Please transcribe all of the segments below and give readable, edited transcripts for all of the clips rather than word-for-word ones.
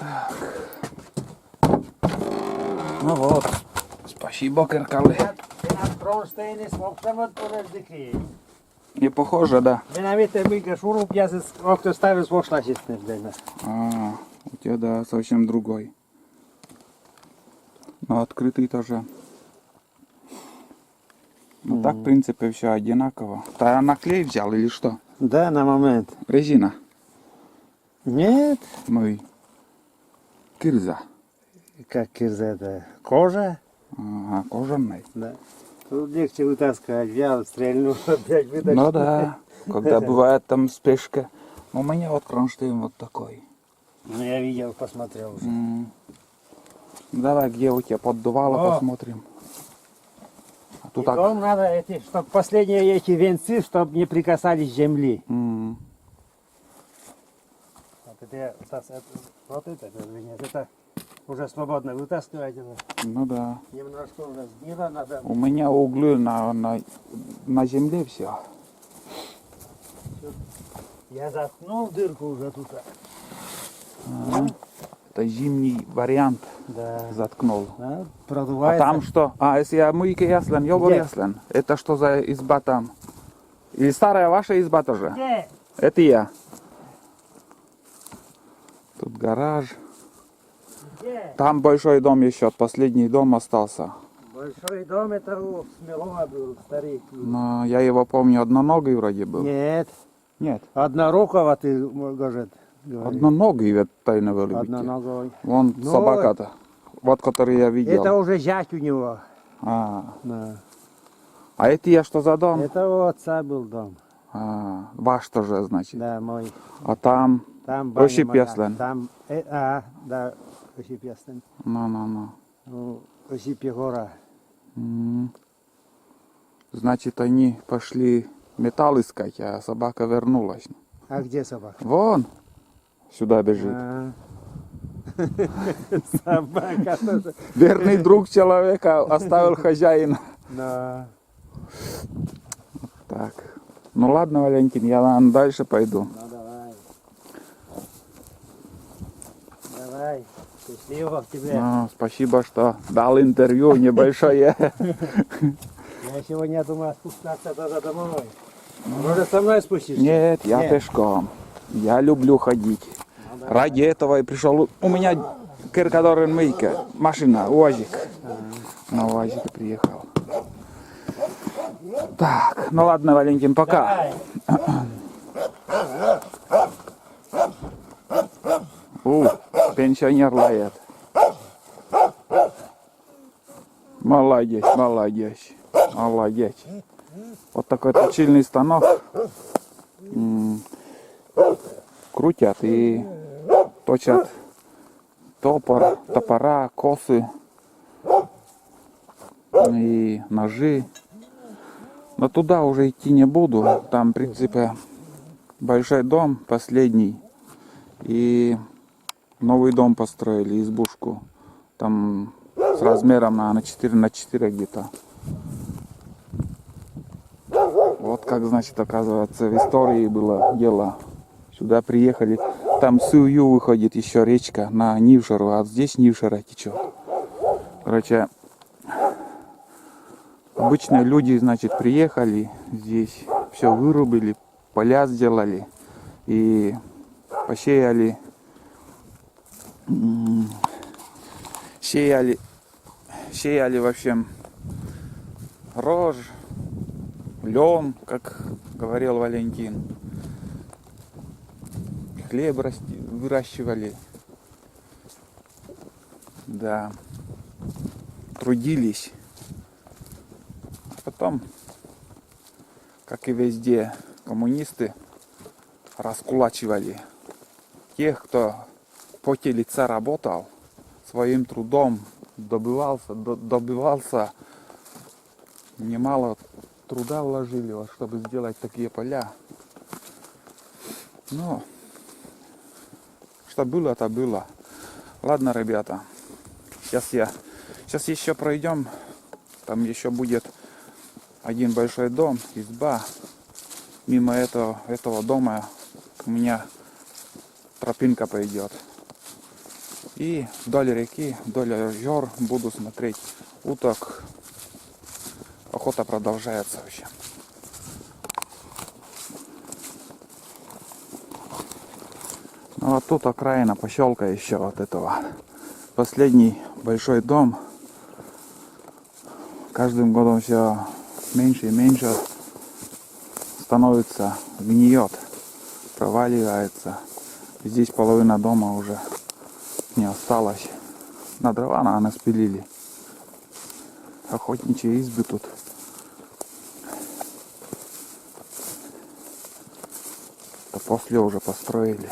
Так. Ну вот. Спасибо, Керкали. Не похоже, да? У тебя, да, совсем другой. Но открытый тоже. Ну так, в принципе, все одинаково. Ты на клей взял или что? Да, на момент. Резина? Нет. Ну и кирза. Как кирза это? Кожа? Ага, кожаный. Да. Тут легче вытаскивать. Взял, стрельнул, опять вытащил. Ну да, когда бывает там спешка. У меня вот кронштейн вот такой. Ну я видел, посмотрел уже. Давай, где у тебя поддувало, О. посмотрим. А И тут так. дом надо, чтобы последние эти венцы, чтобы не прикасались к земле. М. Вот это, нет, это уже свободно вытаскивать. Ну да. Немножко уже сгнило, надо. У меня углы на земле все. Я заткнул дырку уже тут. Это зимний вариант. Да. Заткнул. Да, А продувается. там что? А, если я мойка яслен, ёбор Где? яслен. Это что за изба там? Или старая ваша изба тоже? Где? Это я. Тут гараж. Где? Там большой дом еще, последний дом остался. Большой дом это у Смелова был, старик. Но я его помню, одноногий вроде был. Нет. Нет. Однорукого ты, может, говоришь. Одноногий ведь тайно вылюбите. Одноногой. Вон Ну, собака-то. Вот, который я видел. Это уже зять у него. А. Да. А это я что за дом? Это у отца был дом. А, ваш тоже, значит. Да, мой. А там? Там баня Осип моя. Яслен. Там, да, Осип Яслен. Ну. Ну, Осип Егора. Значит, они пошли металл искать, а собака вернулась. А где собака? Вон, сюда бежит. А. Собака тоже. Верный друг человека оставил хозяина. Да. Так, ну ладно, Валентин, я наверное, дальше пойду. Ну давай. Давай. Счастливо тебе. Ну, спасибо, что дал интервью небольшое. Я сегодня думаю спускаться даже домой. Может со мной спустишься? Нет, я пешком. Я люблю ходить. Ради этого и пришел. У меня Киркадорен Мейка, машина, УАЗик. На УАЗике приехал. Так, ну ладно, Валентин, пока. Пенсионер лает. Молодец. Вот такой точильный станок. Крутят и точат топора, косы и ножи. Но туда уже идти не буду. Там, в принципе, большой дом, последний. И новый дом построили, избушку. Там с размером, наверное, 4×4 где-то. Вот как, значит, оказывается, в истории было дело. Сюда приехали. Там Сую выходит еще речка на Нившеру, а здесь Нившера течет. Короче, обычные люди, значит, приехали здесь, все вырубили, поля сделали и посеяли, сеяли, в общем, рожь, лен, как говорил Валентин. Хлеб выращивали. Да. Трудились. А потом, как и везде, коммунисты раскулачивали тех, кто в поте лица работал, своим трудом добивался, немало труда вложили, чтобы сделать такие поля. Но что было, то было. Ладно, ребята, сейчас еще пройдем. Там еще будет один большой дом, изба. Мимо этого дома у меня тропинка пойдет. И вдоль реки, вдоль озер буду смотреть уток. Охота продолжается вообще. Ну вот тут окраина поселка еще вот этого. Последний большой дом. Каждым годом все меньше и меньше становится, гниет, проваливается. Здесь половина дома уже не осталось. На дрова, наверное, спилили. Охотничьи избы тут. Это после уже построили.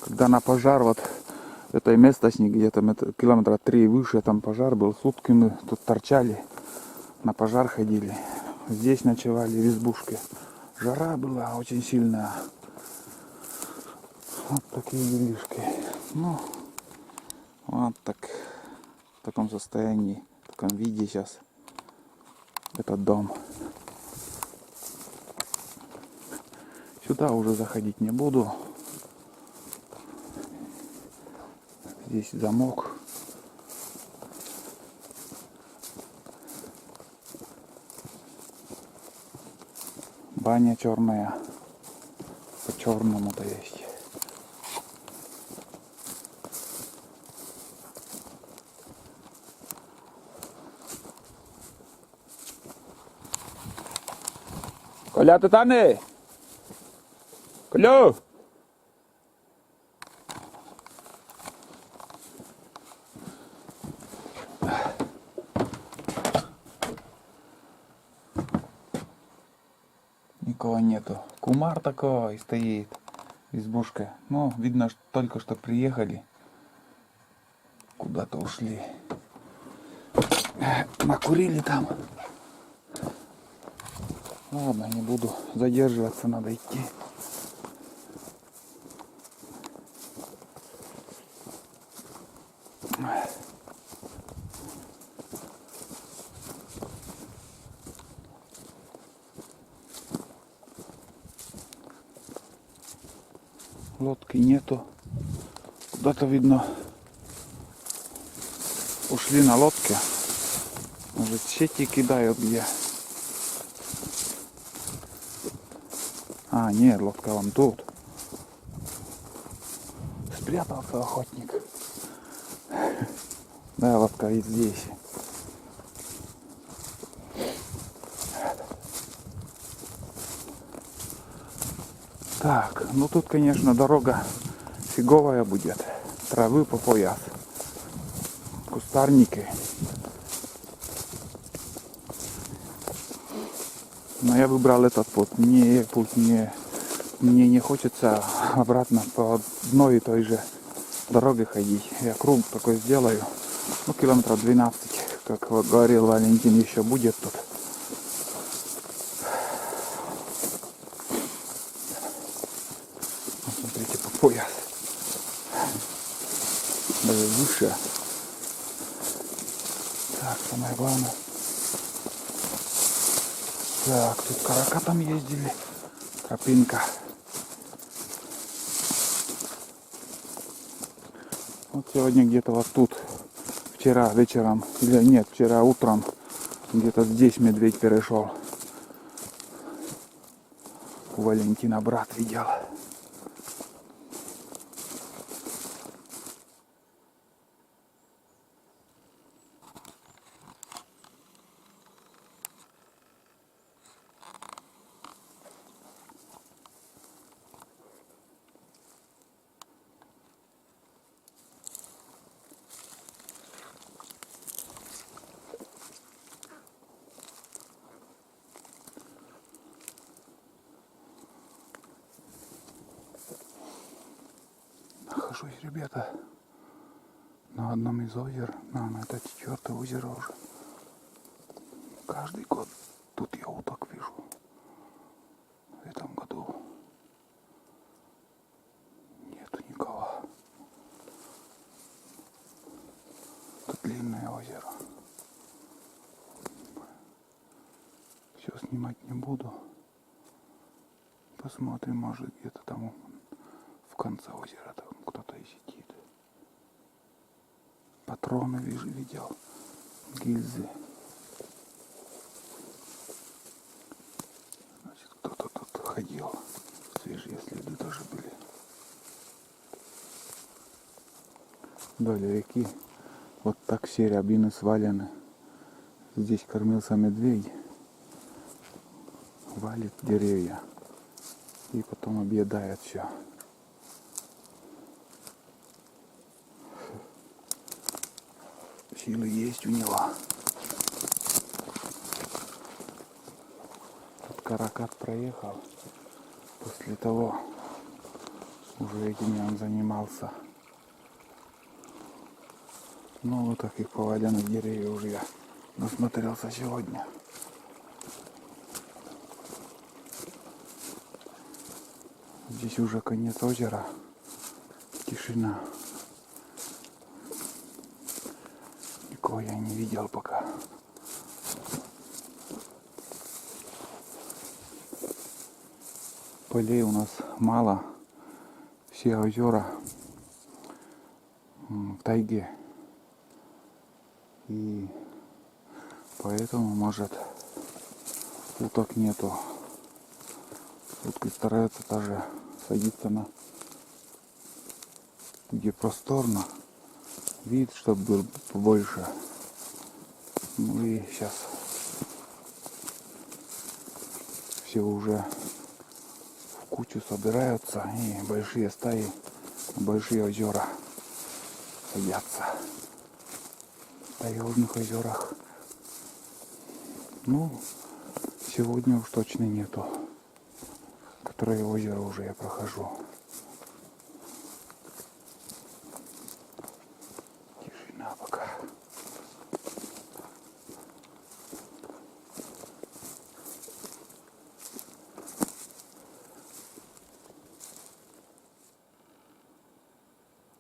Когда на пожар вот в этой местности, где-то километра 3 выше, там пожар был, сутки мы тут торчали, на пожар ходили. Здесь ночевали в избушке. Жара была очень сильная. Вот такие делишки. Ну, вот так, в таком состоянии, в таком виде сейчас этот дом. Сюда уже заходить не буду. Здесь замок. Баня черная. По черному-то есть. Коля, ты там? Коля! Никого нету. Кумар такой стоит. Избушка. Ну, видно, что только что приехали. Куда-то ушли. Накурили там. Ладно, не буду задерживаться, надо идти. Лодки нету. Куда-то видно ушли на лодке. Может, сети кидают где. А, нет, лодка вон тут. Спрятался охотник. Да, лодка и здесь. Так, ну тут, конечно, дорога фиговая будет. Травы по пояс. Кустарники. Но я выбрал этот путь. Мне не хочется обратно по одной и той же дороге ходить. Я круг такой сделаю. Ну, километров 12, как вот говорил Валентин, еще будет тут. Вот смотрите, по пояс. Даже выше. Так, самое главное. Так, тут карака там ездили. Тропинка. Вот сегодня где-то вот тут. Вчера вечером, или нет, вчера утром. Где-то здесь медведь перешел. У Валентина брат видел. Нахожусь, ребята, на одном из озер. Наверное, это 4-е озеро уже. Каждый год тут я уток вижу. В этом году нету никого. Тут длинное озеро. Все снимать не буду. Посмотрим, может где-то там конце озера там кто-то и сидит. Патроны видел, гильзы. Значит, кто-то тут ходил. Свежие следы тоже были. Вдоль реки вот так все рябины свалены. Здесь кормился медведь. Валит деревья. И потом объедает все. Силы есть у него. Тут каракат проехал. После того уже этим он занимался. Ну вот таких поваленных деревьев уже я насмотрелся сегодня. Здесь уже конец озера. Тишина. Никого я не видел пока. Полей у нас мало. Все озера в тайге. И поэтому, может, уток нету. Утки стараются даже садиться на где просторно. Вид, чтобы был побольше. Ну и сейчас все уже в кучу собираются и большие стаи, большие озера садятся. В таежных озерах. Ну, сегодня уж точно нету. Которое озеро уже я прохожу. Тишина пока.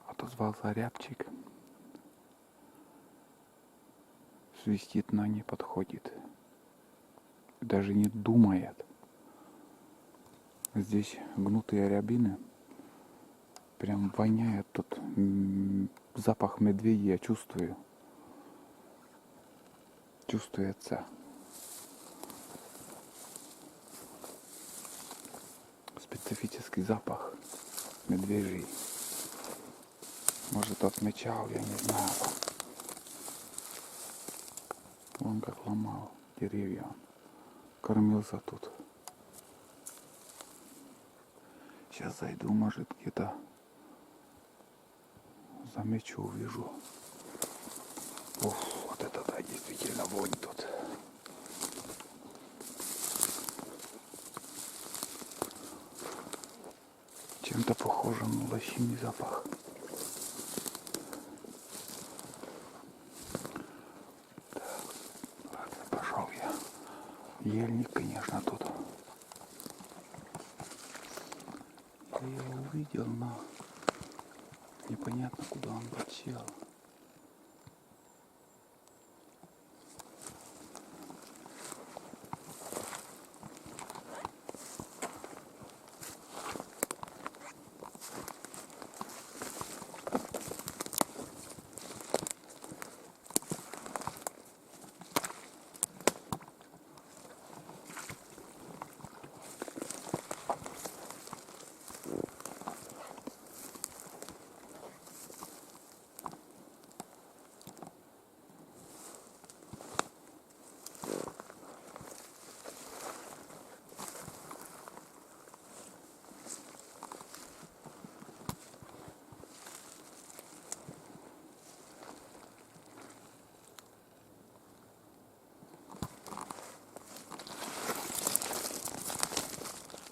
Отозвался рябчик. Свистит, но не подходит. Даже не думает. Здесь гнутые рябины. Прям воняет тут. Запах медведя я чувствую. Чувствуется. Специфический запах медвежий. Может, отмечал, я не знаю. Вон как ломал деревья. Кормился тут. Сейчас зайду, может, где-то замечу, увижу. Уф, вот это да, действительно вонь тут. Чем-то похоже на лосиный запах. Так, ладно, пошел я. Ельник, конечно, тут. Я его увидел, но непонятно, куда он подсел.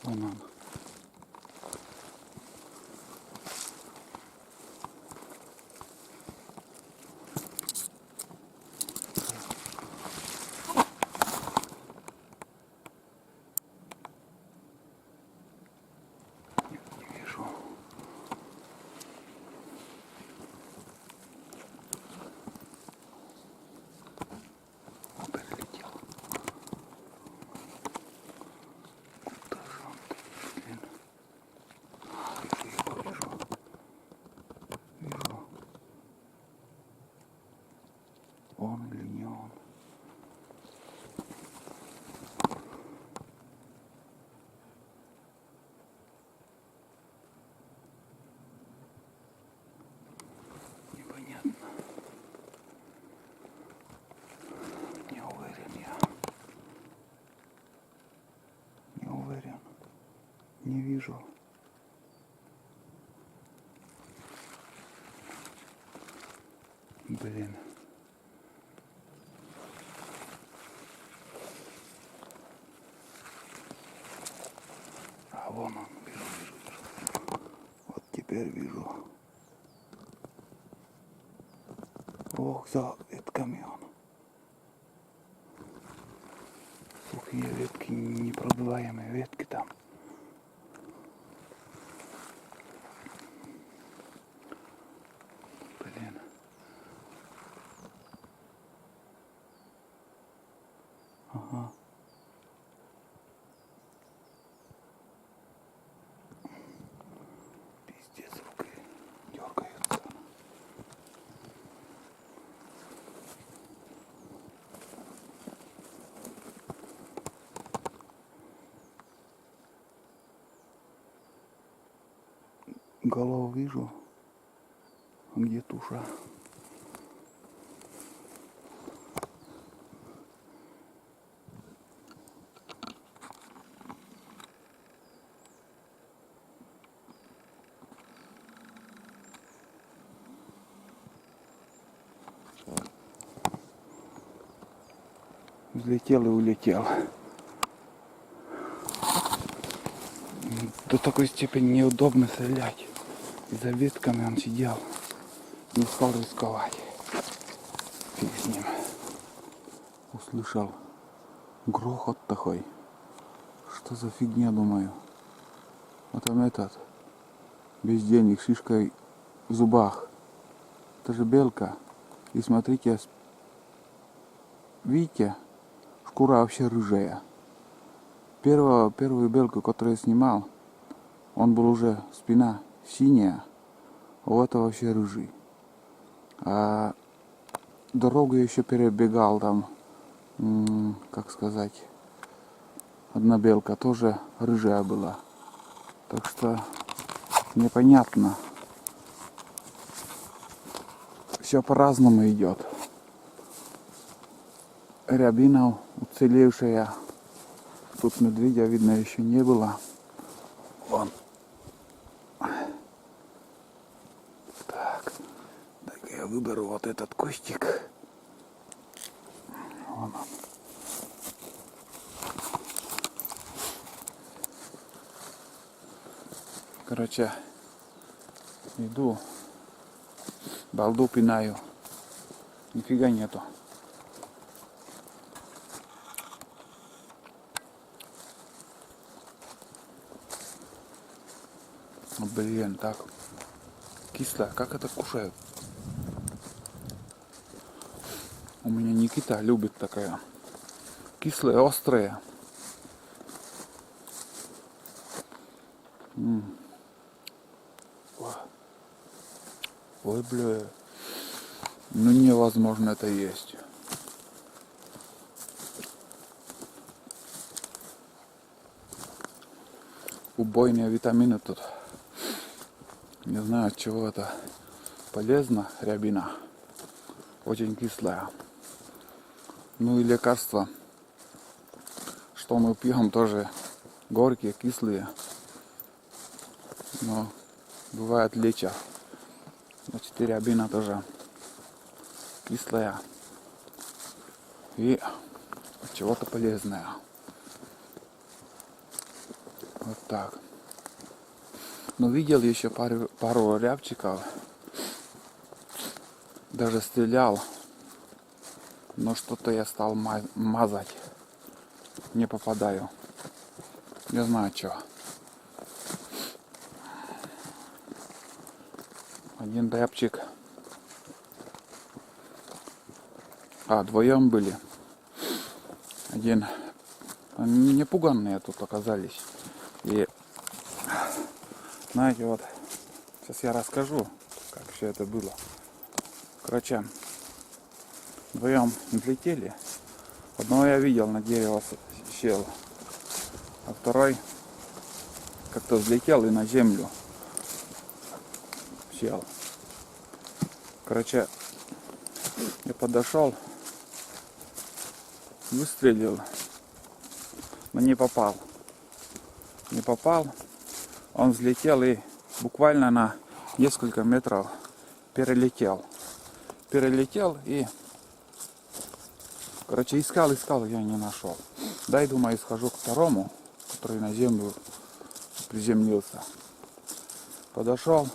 Вон он. Не вижу. Он перелетел. Куда же он? Не вижу. Блин. А вон он, вижу. Вот теперь вижу. Ох, за ветками он. Сухие ветки, непродуваемые ветки там. Блин. Ага. Пиздец, руки дергаются. Голову вижу, где туша. Взлетел и улетел. До такой степени неудобно стрелять. И за ветками он сидел. Не стал рисковать. Фиг с ним. Услышал грохот такой. Что за фигня, думаю. А там этот. Без денег, шишкой в зубах. Это же белка. И смотрите, видите, шкура вообще рыжая. Первую белку, которую я снимал, он был уже спина синяя, а у этого вообще рыжий. А дорогу я еще перебегал там, как сказать, одна белка тоже рыжая была. Так что непонятно. Все по-разному идет. Рябина уцелевшая. Тут медведя видно еще не было. Вон. Так. Дай-ка я выберу вот этот кустик. Вон он. Короче, иду. Балду пинаю. Нифига нету. Блин, так кисло. Как это кушают? У меня Никита любит такая. Кислая, острая. Ой, бля. Ну невозможно это есть. Убойные витамины тут. Не знаю, от чего это полезно, рябина. Очень кислая. Ну и лекарства, что мы пьем, тоже горькие, кислые. Но бывает лечат. Значит, и рябина тоже кислая. И от чего-то полезная. Вот так. Но видел еще пару рябчиков. Даже стрелял. Но что-то я стал мазать. Не попадаю. Не знаю что. Один рябчик. Вдвоем были. Один. Они непуганные тут оказались. И знаете, вот сейчас я расскажу, как все это было. Короче, вдвоем взлетели. Одного я видел, на дерево сел, а второй как-то взлетел и на землю сел. Короче, я подошел, выстрелил, но не попал. Не попал. Он взлетел и буквально на несколько метров перелетел. Перелетел и, короче, искал, я не нашел. Дай, думаю, схожу к второму, который на землю приземлился. Подошел,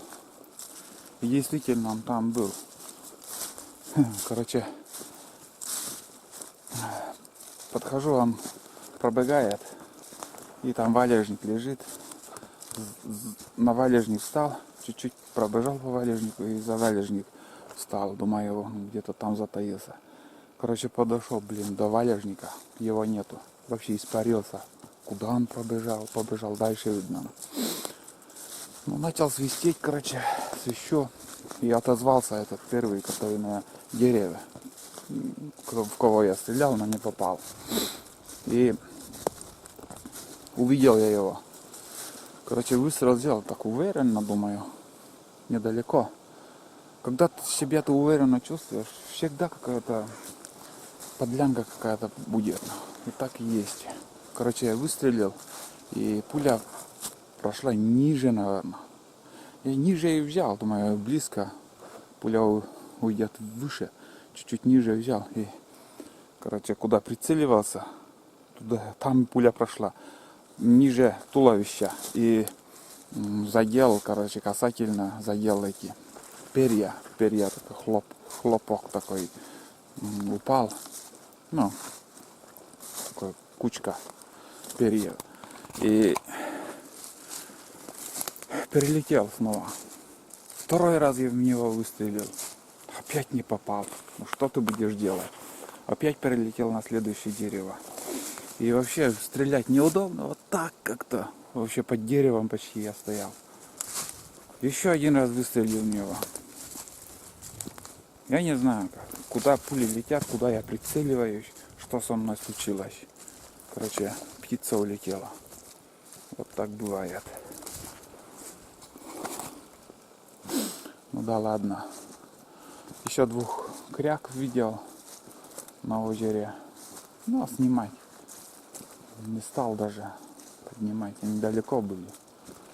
и действительно он там был. Короче, подхожу, он пробегает, и там валежник лежит. На валежник встал, чуть-чуть пробежал по валежнику и за валежник встал. Думаю, его где-то там затаился. Короче, подошел, до валежника, его нету. Вообще испарился. Куда он побежал, дальше видно. Ну, начал свистеть, короче, свищу. И отозвался этот первый, который на дереве. В кого я стрелял, но не попал. И увидел я его. Короче, выстрел сделал так уверенно, думаю, недалеко. Когда ты себя уверенно чувствуешь, всегда какая-то подлянка какая-то будет. И так и есть. Короче, я выстрелил, и пуля прошла ниже, наверное. Я ниже и взял, думаю, близко. Пуля уйдет выше. Чуть-чуть ниже взял. И, короче, куда прицеливался, туда, там пуля прошла. Ниже туловища. И задел, короче, касательно задел эти перья. Перья такой хлопок такой упал. Ну, такой кучка перьев. И перелетел снова. Второй раз я в него выстрелил. Опять не попал. Ну что ты будешь делать? Опять перелетел на следующее дерево. И вообще стрелять неудобно. Вот так как-то. Вообще под деревом почти я стоял. Еще один раз выстрелил в него. Я не знаю, куда пули летят, куда я прицеливаюсь, что со мной случилось. Короче, птица улетела. Вот так бывает. Ну да ладно. Еще 2 кряк видел на озере. Ну, а снимать не стал даже поднимать. Они далеко были.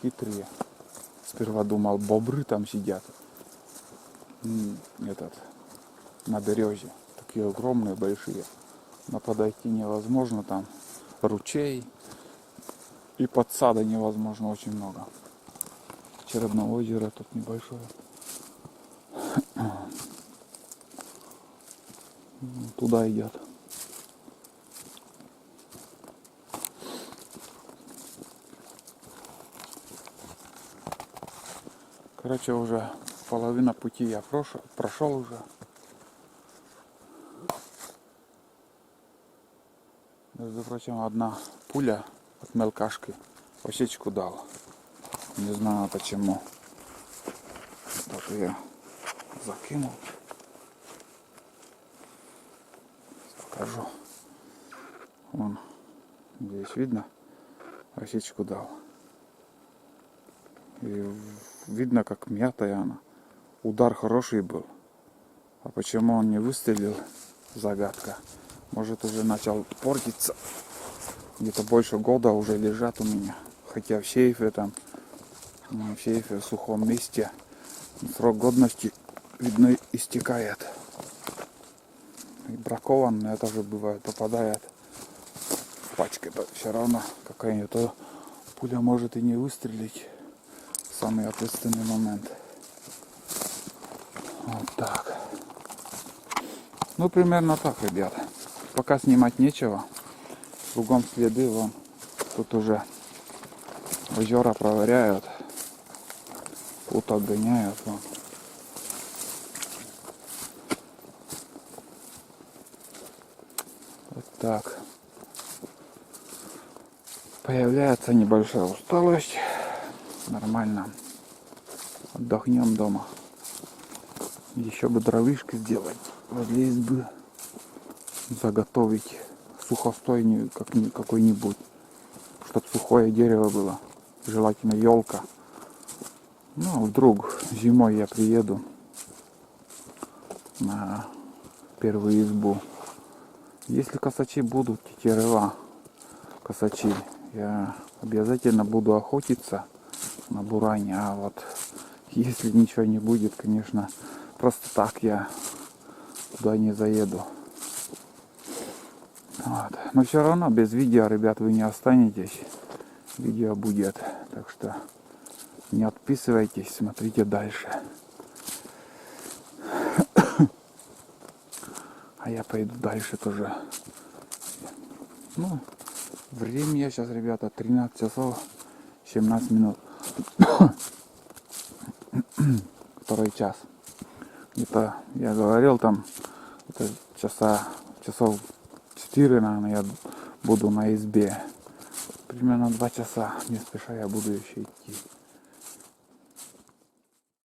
Хитрые. Сперва думал, бобры там сидят. На березе. Такие огромные, большие. Но подойти невозможно. Там ручей. И подсада невозможно очень много. Черепное озеро тут небольшое. Туда идет. Короче, уже половина пути я прошел уже. Между прочим, одна пуля от мелкашки осечку дал. Не знаю почему. Так я закинул. Покажу. Вон, здесь видно, осечку дал. И видно, как мятая она. Удар хороший был. А почему он не выстрелил? Загадка. Может, уже начал портиться. Где-то больше года уже лежат у меня. Хотя в сейфе там, в сейфе в сухом месте. Срок годности, видно, истекает. И бракованные тоже бывает, попадает в пачке. Все равно какая-то пуля может и не выстрелить в самый ответственный момент. Вот так. Ну, примерно так, ребята. Пока снимать нечего. Кругом следы, вон. Тут уже озера проверяют. Уток гоняют, вон. Вот так. Появляется небольшая усталость. Нормально. Отдохнем дома. Еще бы дровишки сделать возле избы. Заготовить сухостой какой-нибудь. Чтоб сухое дерево было. Желательно елка. Ну, вдруг зимой я приеду на первую избу. Если косачи будут, тетерева, косачи, я обязательно буду охотиться на буране. А вот если ничего не будет, конечно, просто так я туда не заеду. Вот. Но все равно без видео, ребят, вы не останетесь. Видео будет. Так что не отписывайтесь, смотрите дальше. А я пойду дальше тоже. Ну, время сейчас, ребята, 13 часов 17 минут. Второй час. Это я говорил там, это часов 4, наверное, я буду на избе. Примерно 2 часа, не спеша я буду еще идти.